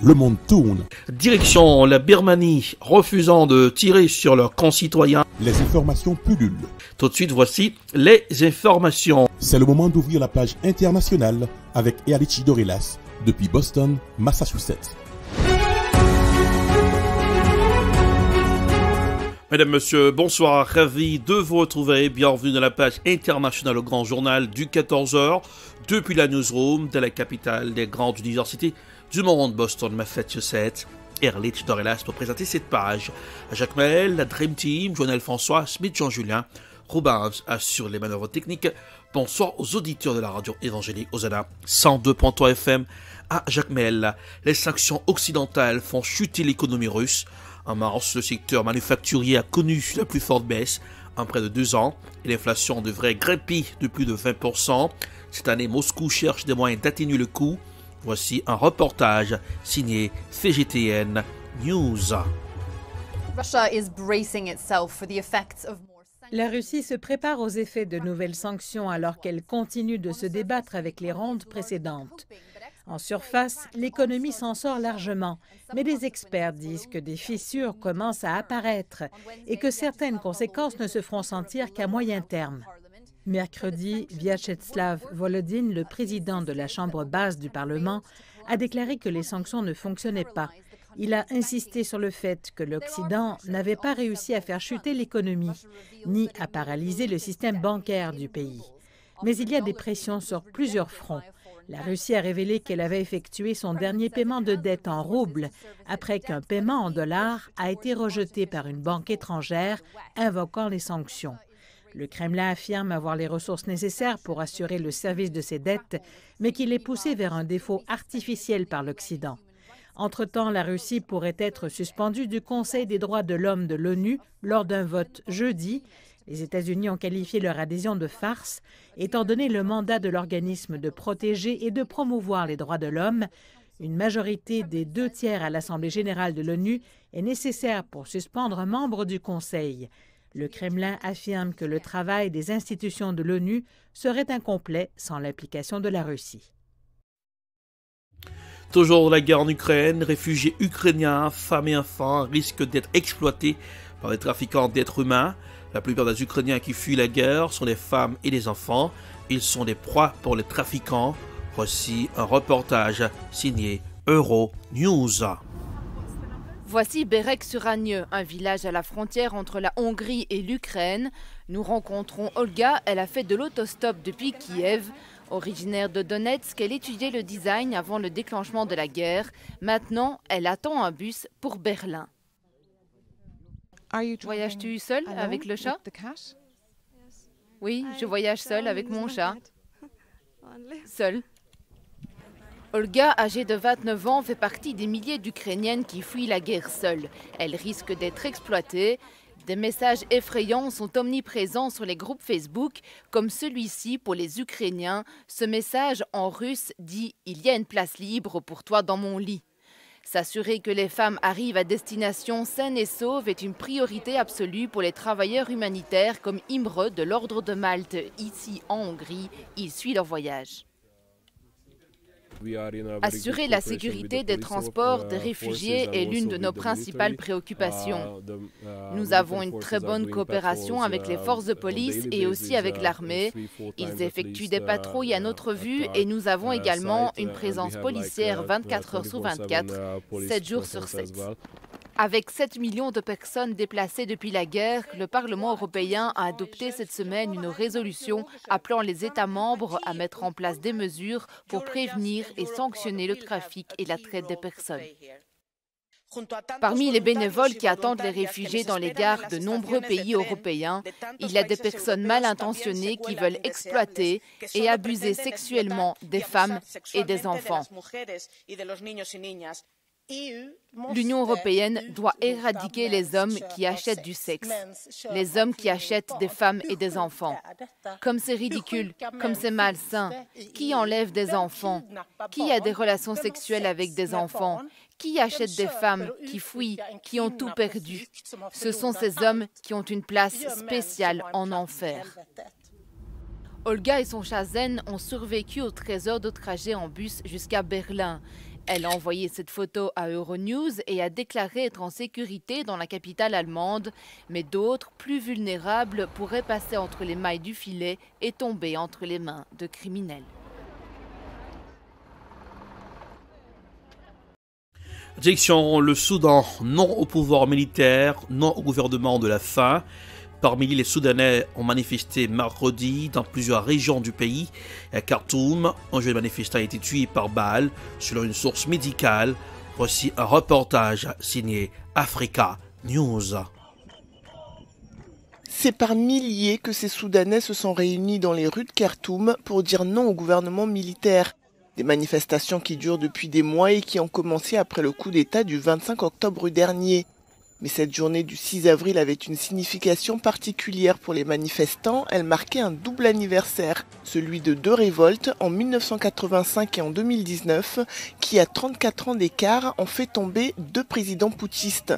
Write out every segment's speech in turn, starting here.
le monde tourne. Direction la Birmanie, refusant de tirer sur leurs concitoyens. Les informations pullulent. Tout de suite, voici les informations. C'est le moment d'ouvrir la page internationale avec Ealichi Dorelas depuis Boston, Massachusetts. Mesdames, Messieurs, bonsoir, ravi de vous retrouver. Bienvenue dans la page internationale au grand journal du 14h depuis la newsroom de la capitale des grandes universités du monde, Boston, Massachusetts. Ealichi Dorelas pour présenter cette page. Jacques Maël, la Dream Team, Joël François, Smith Jean-Julien, Rubens assure les manœuvres techniques. Bonsoir aux auditeurs de la radio évangélique Hosanna 102.3 FM à Jacques Maël. Les sanctions occidentales font chuter l'économie russe. En mars, le secteur manufacturier a connu la plus forte baisse en près de 2 ans et l'inflation devrait grimper de plus de 20%. Cette année, Moscou cherche des moyens d'atténuer le coût. Voici un reportage signé CGTN News. La Russie se prépare aux effets de nouvelles sanctions alors qu'elle continue de se débattre avec les rondes précédentes. En surface, l'économie s'en sort largement, mais des experts disent que des fissures commencent à apparaître et que certaines conséquences ne se feront sentir qu'à moyen terme. Mercredi, Vyacheslav Volodine, le président de la Chambre basse du Parlement, a déclaré que les sanctions ne fonctionnaient pas. Il a insisté sur le fait que l'Occident n'avait pas réussi à faire chuter l'économie, ni à paralyser le système bancaire du pays. Mais il y a des pressions sur plusieurs fronts. La Russie a révélé qu'elle avait effectué son dernier paiement de dette en roubles après qu'un paiement en dollars a été rejeté par une banque étrangère invoquant les sanctions. Le Kremlin affirme avoir les ressources nécessaires pour assurer le service de ses dettes, mais qu'il est poussé vers un défaut artificiel par l'Occident. Entre-temps, la Russie pourrait être suspendue du Conseil des droits de l'homme de l'ONU lors d'un vote jeudi. Les États-Unis ont qualifié leur adhésion de farce, étant donné le mandat de l'organisme de protéger et de promouvoir les droits de l'homme. Une majorité des 2/3 à l'Assemblée générale de l'ONU est nécessaire pour suspendre un membre du Conseil. Le Kremlin affirme que le travail des institutions de l'ONU serait incomplet sans l'implication de la Russie. Toujours la guerre en Ukraine, réfugiés ukrainiens, femmes et enfants risquent d'être exploités par les trafiquants d'êtres humains. La plupart des Ukrainiens qui fuient la guerre sont des femmes et des enfants. Ils sont des proies pour les trafiquants. Voici un reportage signé Euronews. Voici Berek-sur-Agneux, un village à la frontière entre la Hongrie et l'Ukraine. Nous rencontrons Olga, elle a fait de l'autostop depuis Kiev. Originaire de Donetsk, elle étudiait le design avant le déclenchement de la guerre. Maintenant, elle attend un bus pour Berlin. Voyages-tu seul avec le chat? Oui, je voyage seul avec mon chat. Seul. Olga, âgée de 29 ans, fait partie des milliers d'Ukrainiennes qui fuient la guerre seules. Elle risque d'être exploitée. Des messages effrayants sont omniprésents sur les groupes Facebook, comme celui-ci pour les Ukrainiens. Ce message en russe dit « Il y a une place libre pour toi dans mon lit ». S'assurer que les femmes arrivent à destination saines et sauves est une priorité absolue pour les travailleurs humanitaires comme Imre de l'Ordre de Malte, ici en Hongrie. Il suit leur voyage. Assurer la sécurité des transports des réfugiés est l'une de nos principales préoccupations. Nous avons une très bonne coopération avec les forces de police et aussi avec l'armée. Ils effectuent des patrouilles à notre vue et nous avons également une présence policière 24 heures sur 24, 7 jours sur 7. Avec 7 millions de personnes déplacées depuis la guerre, le Parlement européen a adopté cette semaine une résolution appelant les États membres à mettre en place des mesures pour prévenir et sanctionner le trafic et la traite des personnes. Parmi les bénévoles qui attendent les réfugiés dans les gares de nombreux pays européens, il y a des personnes mal intentionnées qui veulent exploiter et abuser sexuellement des femmes et des enfants. L'Union européenne doit éradiquer les hommes qui achètent du sexe, les hommes qui achètent des femmes et des enfants. Comme c'est ridicule, comme c'est malsain, qui enlève des enfants? Qui a des relations sexuelles avec des enfants? Qui achète des femmes qui fuient, qui ont tout perdu? Ce sont ces hommes qui ont une place spéciale en enfer. Olga et son chat Zen ont survécu aux 13 heures de trajet en bus jusqu'à Berlin. Elle a envoyé cette photo à Euronews et a déclaré être en sécurité dans la capitale allemande, mais d'autres, plus vulnérables, pourraient passer entre les mailles du filet et tomber entre les mains de criminels. Direction le Soudan, non au pouvoir militaire, non au gouvernement de la faim. Parmi les Soudanais ont manifesté mercredi dans plusieurs régions du pays. À Khartoum, un jeune manifestant a été tué par balle, selon une source médicale. Voici un reportage signé Africa News. C'est par milliers que ces Soudanais se sont réunis dans les rues de Khartoum pour dire non au gouvernement militaire. Des manifestations qui durent depuis des mois et qui ont commencé après le coup d'État du 25 octobre dernier. Mais cette journée du 6 avril avait une signification particulière pour les manifestants. Elle marquait un double anniversaire, celui de deux révoltes en 1985 et en 2019, qui à 34 ans d'écart ont fait tomber deux présidents putschistes.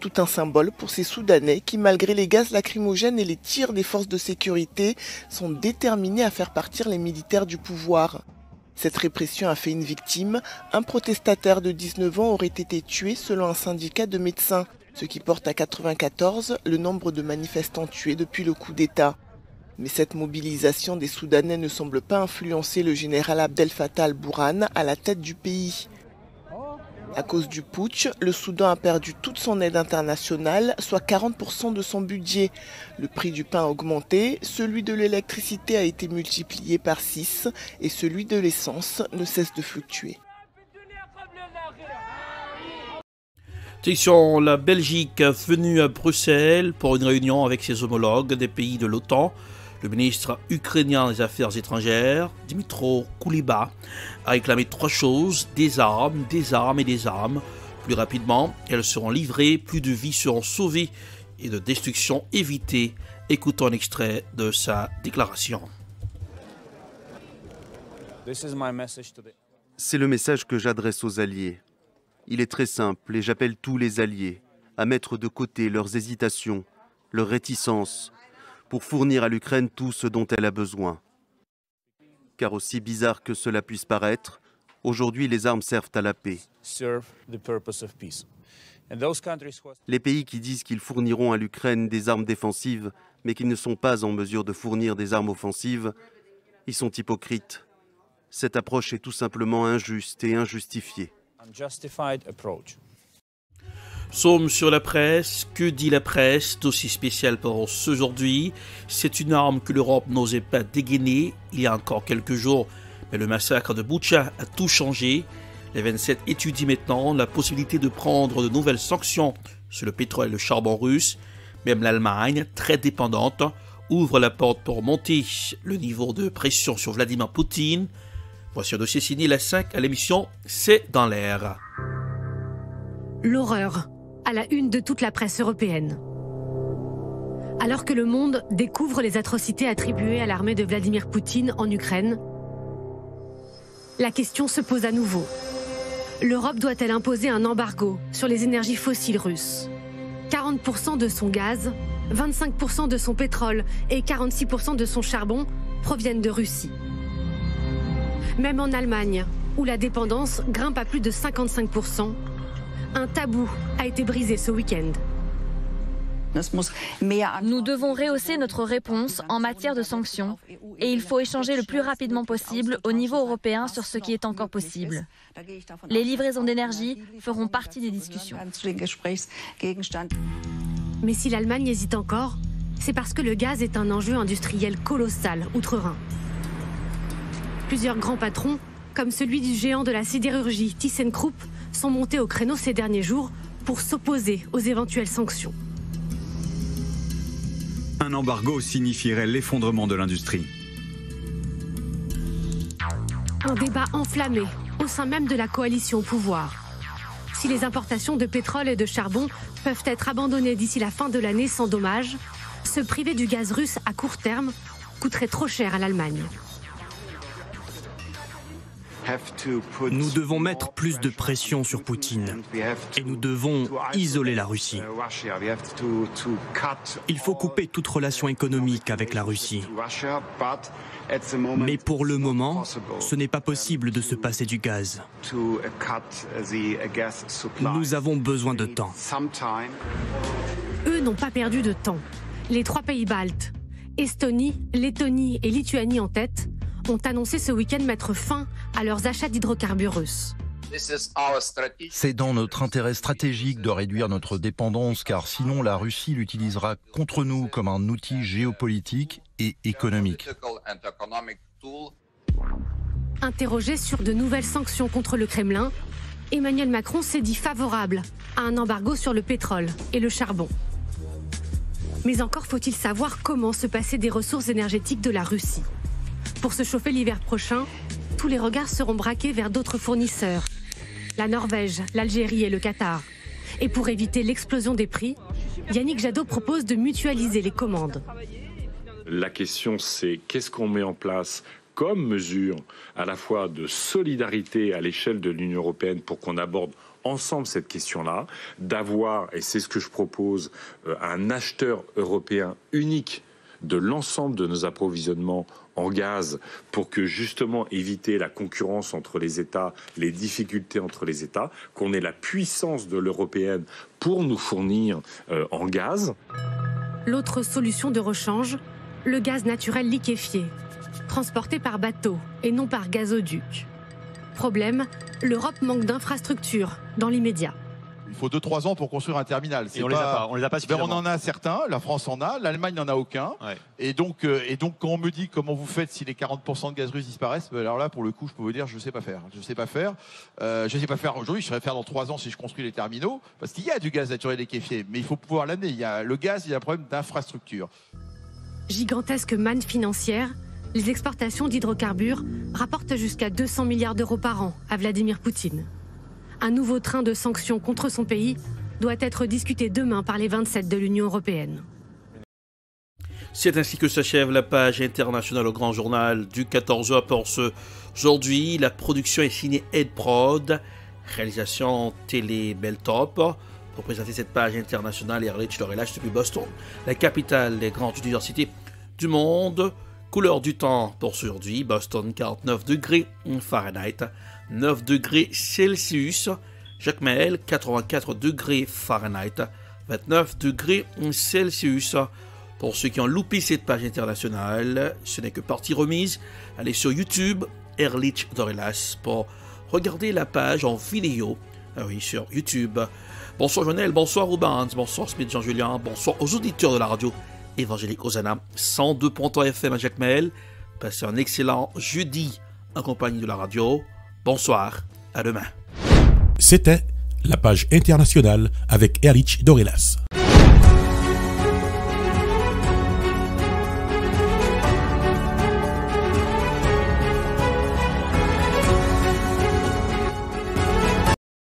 Tout un symbole pour ces Soudanais qui, malgré les gaz lacrymogènes et les tirs des forces de sécurité, sont déterminés à faire partir les militaires du pouvoir. Cette répression a fait une victime. Un protestataire de 19 ans aurait été tué selon un syndicat de médecins, ce qui porte à 94 le nombre de manifestants tués depuis le coup d'État. Mais cette mobilisation des Soudanais ne semble pas influencer le général Abdel Fattah al-Burhan à la tête du pays. À cause du putsch, le Soudan a perdu toute son aide internationale, soit 40% de son budget. Le prix du pain a augmenté, celui de l'électricité a été multiplié par 6 et celui de l'essence ne cesse de fluctuer. Direction la Belgique, venue à Bruxelles pour une réunion avec ses homologues des pays de l'OTAN. Le ministre ukrainien des Affaires étrangères, Dmytro Kuleba, a réclamé trois choses: des armes, des armes et des armes. Plus rapidement, elles seront livrées, plus de vies seront sauvées et de destruction évitée. Écoutons un extrait de sa déclaration. C'est le message que j'adresse aux alliés. Il est très simple et j'appelle tous les alliés à mettre de côté leurs hésitations, leurs réticences, pour fournir à l'Ukraine tout ce dont elle a besoin. Car aussi bizarre que cela puisse paraître, aujourd'hui les armes servent à la paix. Les pays qui disent qu'ils fourniront à l'Ukraine des armes défensives, mais qui ne sont pas en mesure de fournir des armes offensives, ils sont hypocrites. Cette approche est tout simplement injuste et injustifiée. Somme sur la presse, que dit la presse d'aussi spécial pour aujourd'hui? C'est une arme que l'Europe n'osait pas dégainer il y a encore quelques jours, mais le massacre de Boutcha a tout changé. Les 27 étudient maintenant la possibilité de prendre de nouvelles sanctions sur le pétrole et le charbon russe. Même l'Allemagne, très dépendante, ouvre la porte pour monter le niveau de pression sur Vladimir Poutine. Voici un dossier signé la 5 à l'émission C'est dans l'air. L'horreur à la une de toute la presse européenne. Alors que le monde découvre les atrocités attribuées à l'armée de Vladimir Poutine en Ukraine, la question se pose à nouveau. L'Europe doit-elle imposer un embargo sur les énergies fossiles russes? 40% de son gaz, 25% de son pétrole et 46% de son charbon proviennent de Russie. Même en Allemagne, où la dépendance grimpe à plus de 55%, un tabou a été brisé ce week-end. Nous devons rehausser notre réponse en matière de sanctions et il faut échanger le plus rapidement possible au niveau européen sur ce qui est encore possible. Les livraisons d'énergie feront partie des discussions. Mais si l'Allemagne hésite encore, c'est parce que le gaz est un enjeu industriel colossal outre-Rhin. Plusieurs grands patrons, comme celui du géant de la sidérurgie ThyssenKrupp, sont montés au créneau ces derniers jours pour s'opposer aux éventuelles sanctions. Un embargo signifierait l'effondrement de l'industrie. Un débat enflammé au sein même de la coalition au pouvoir. Si les importations de pétrole et de charbon peuvent être abandonnées d'ici la fin de l'année sans dommage, se priver du gaz russe à court terme coûterait trop cher à l'Allemagne. Nous devons mettre plus de pression sur Poutine et nous devons isoler la Russie. Il faut couper toute relation économique avec la Russie. Mais pour le moment, ce n'est pas possible de se passer du gaz. Nous avons besoin de temps. Eux n'ont pas perdu de temps. Les 3 pays baltes, Estonie, Lettonie et Lituanie en tête, ont annoncé ce week-end mettre fin à leurs achats d'hydrocarbures russes. C'est dans notre intérêt stratégique de réduire notre dépendance, car sinon la Russie l'utilisera contre nous comme un outil géopolitique et économique. Interrogé sur de nouvelles sanctions contre le Kremlin, Emmanuel Macron s'est dit favorable à un embargo sur le pétrole et le charbon. Mais encore faut-il savoir comment se passer des ressources énergétiques de la Russie. Pour se chauffer l'hiver prochain, tous les regards seront braqués vers d'autres fournisseurs. La Norvège, l'Algérie et le Qatar. Et pour éviter l'explosion des prix, Yannick Jadot propose de mutualiser les commandes. La question, c'est qu'est-ce qu'on met en place comme mesure à la fois de solidarité à l'échelle de l'Union européenne pour qu'on aborde ensemble cette question-là, d'avoir, et c'est ce que je propose, un acheteur européen unique de l'ensemble de nos approvisionnements en gaz pour que justement éviter la concurrence entre les États, les difficultés entre les États, qu'on ait la puissance de l'européenne pour nous fournir en gaz. L'autre solution de rechange, le gaz naturel liquéfié, transporté par bateau et non par gazoduc. Problème, l'Europe manque d'infrastructures dans l'immédiat. Il faut 2-3 ans pour construire un terminal. Et on les a pas suffisamment. On en a certains, la France en a, l'Allemagne n'en a aucun. Ouais. Et donc quand on me dit comment vous faites si les 40% de gaz russe disparaissent, alors là pour le coup je peux vous dire je sais pas faire. Je sais pas faire aujourd'hui, je saurais faire dans 3 ans si je construis les terminaux, parce qu'il y a du gaz naturel liquéfié, mais il faut pouvoir l'amener. Il y a le gaz, il y a un problème d'infrastructure. Gigantesque manne financière, les exportations d'hydrocarbures rapportent jusqu'à 200 milliards d'euros par an à Vladimir Poutine. Un nouveau train de sanctions contre son pays doit être discuté demain par les 27 de l'Union européenne. C'est ainsi que s'achève la page internationale au Grand Journal du 14h pour aujourd'hui. La production est signée Ed Prod, réalisation Télé Beltop. Pour présenter cette page internationale, Erlich Dorelash depuis Boston, la capitale des grandes universités du monde. Couleur du temps pour aujourd'hui, Boston 49 degrés Fahrenheit, 9 degrés Celsius. Jacmel 84 degrés Fahrenheit, 29 degrés Celsius. Pour ceux qui ont loupé cette page internationale, ce n'est que partie remise. Allez sur YouTube, Erlich Dorelash, pour regarder la page en vidéo. Ah oui, sur YouTube. Bonsoir Jonel, bonsoir Rubens, bonsoir Smith Jean-Julien, bonsoir aux auditeurs de la radio évangélique Hosanna 102.3 FM à Jacmel. Passez un excellent jeudi en compagnie de la radio. Bonsoir, à demain. C'était la page internationale avec Erlich Dorelash.